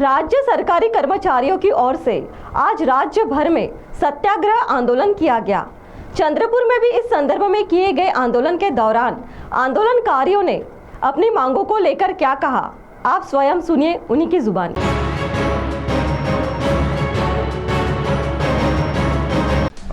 राज्य सरकारी कर्मचारियों की ओर से आज राज्य भर में सत्याग्रह आंदोलन किया गया। चंद्रपुर में भी इस संदर्भ में किए गए आंदोलन के दौरान आंदोलनकारियों ने अपनी मांगों को लेकर क्या कहा, आप स्वयं सुनिए उन्हीं की जुबान।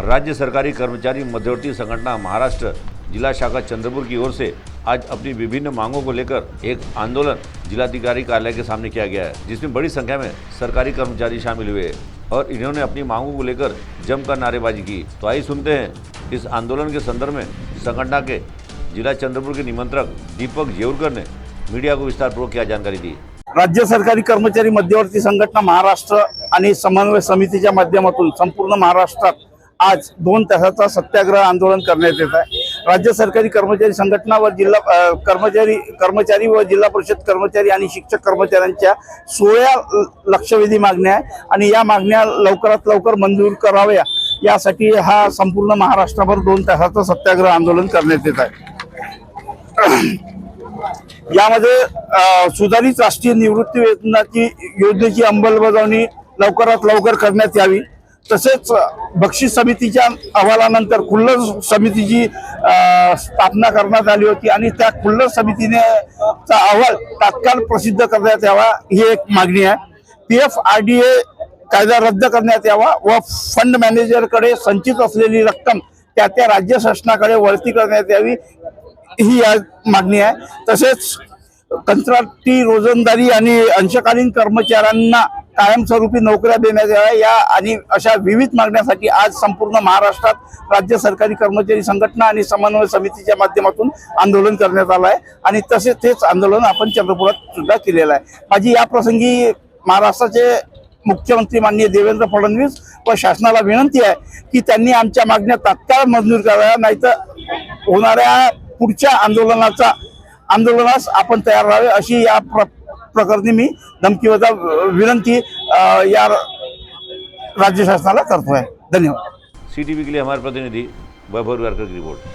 राज्य सरकारी कर्मचारी मध्यवर्ती संगठन महाराष्ट्र जिला शाखा चंद्रपुर की ओर से आज अपनी विभिन्न मांगों को लेकर एक आंदोलन जिलाधिकारी कार्यालय के सामने किया गया है, जिसमें बड़ी संख्या में सरकारी कर्मचारी शामिल हुए और इन्होंने अपनी मांगों को लेकर जमकर नारेबाजी की। तो आइए सुनते हैं इस आंदोलन के संदर्भ में संगठन के जिला चंद्रपुर के निमंत्रक दीपक जेऊरकर ने मीडिया को विस्तारपूर्वक क्या जानकारी दी। राज्य सरकारी कर्मचारी मध्यवर्ती संघटना महाराष्ट्र आणि समन्वय समितीच्या माध्यमातून संपूर्ण महाराष्ट्रात आज 2 तासाचा सत्याग्रह आंदोलन करण्यात येत आहे। राज्य सरकारी कर्मचारी संघटना व जिल्हा कर्मचारी व जिल्हा परिषद कर्मचारी आणि शिक्षक कर्मचाऱ्यांच्या 16 लक्षवेधी मागण्या आहे आणि या मागण्या लवकरात लवकर मंजूर कराव्या यासाठी हा संपूर्ण महाराष्ट्रभर 2 तासाचा सत्याग्रह आंदोलन करण्यात येत आहे। यामध्ये सुधारित राष्ट्रीय निवृत्ती वेतनाची योजनेची अंमलबजावणी लवकरात लवकर करण्यात यावी, तसेच बक्षीस समितीच्या अहवालानंतर खुल्लर समितीची स्थापना करण्यात आली होती आणि त्या खुल्लर समितीने चा अहवाल तात्काळ प्रसिद्ध करण्यात यावा ही एक मागणी आहे। PFRDA कायदा रद्द करण्यात यावा व फंड मॅनेजरकडे संचित असलेली रक्कम त्या राज्य शासनाकडे वळती करण्यात यावी ही मागणी आहे। तसेच कंत्राटी रोजंदारी आणि अंशकालीन कर्मचाऱ्यांना कायमस्वरूपी नोकऱ्या देण्यात याव्या या आणि अशा विविध मागण्यासाठी आज संपूर्ण महाराष्ट्रात राज्य सरकारी कर्मचारी संघटना आणि समन्वय समितीच्या माध्यमातून आंदोलन करण्यात आलं आहे आणि तसेच तेच आंदोलन आपण चंद्रपुरात सुद्धा केलेलं आहे। माझी या प्रसंगी महाराष्ट्राचे मुख्यमंत्री माननीय देवेंद्र फडणवीस व शासनाला विनंती आहे की त्यांनी आमच्या मागण्या तात्काळ मंजूर कराव्या, नाहीतर होणाऱ्या पुढच्या आंदोलनास आपण तयार राहावे अशी या प्रकरणी मी धमकीवजा विनंती या राज्य शासनाला करतो आहे। धन्यवाद। CTV के लिए हमारे प्रतिनिधि वैभव की रिपोर्ट।